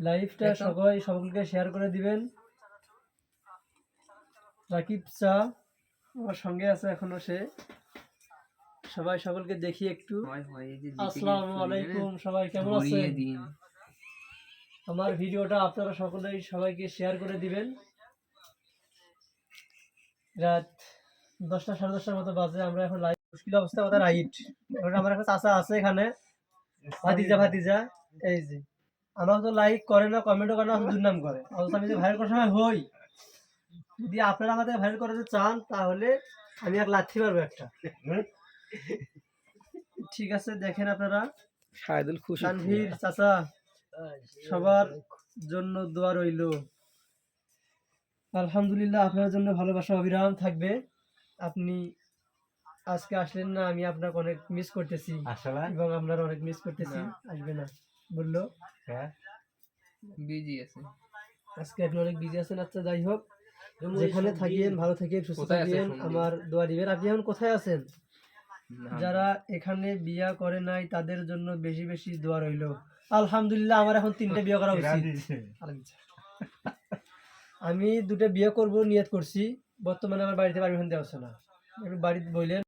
লাইভটা সকলকে শেয়ার করে দিবেন। রাকিব চা আমার সঙ্গে আছে এখনো, সে সকলকে দেখি একটু। আসসালামু আলাইকুম, সবাই কেমন আছেন? আমার ভিডিওটা আপনারা সবাইকে শেয়ার করে দিবেন। রাত 10টা 10:30 মতো বাজে, আমরা এখন লাইভ মুশকিল অবস্থা কথা রাইট। এখন আমার একটা চাচা আছে এখানে, ভাতিজা এই যে আমার তো লাইক করে না, কমেন্টও করে না, দুর্নাম করে। অথচ আমি যে ভাইরাল করার সময় হই, যদি আপনারা আমাদের ভাইরাল করাতে চান তাহলে আমি এক লাথি মারবো একটা। ঠিক আছে, দেখেন আপনারা। তানভীর চাচা, সবার জন্য দোয়া রইল। আলহামদুলিল্লাহ, আপনার জন্য ভালোবাসা অবিরাম থাকবে। আপনি আজকে আসলেন না, আমি আপনাকে অনেক মিস করতেছি এবং আপনারা অনেক মিস করতেছি। আসবে না বললো, বিজি আছে আজকে, আপনি অনেক বিজি আছেন। আচ্ছা, যাই হোক, যেখানে থাকেন ভালো থাকেন, সুস্থ থাকেন, আমার দোয়া দিবেন। আপনি এখন কোথায় আছেন? যারা এখানে বিয়া করে নাই তাদের জন্য বেশি বেশি দোয়া রইল। আলহামদুলিল্লাহ, আমার এখন 3টে বিয়ে করা উচিত। আমি 2টে বিয়ে করব নিয়ত করছি। বর্তমানে আমার বাড়িতে পারমিশন দেওয়া হচ্ছে না। একটু বাড়িতে বললেন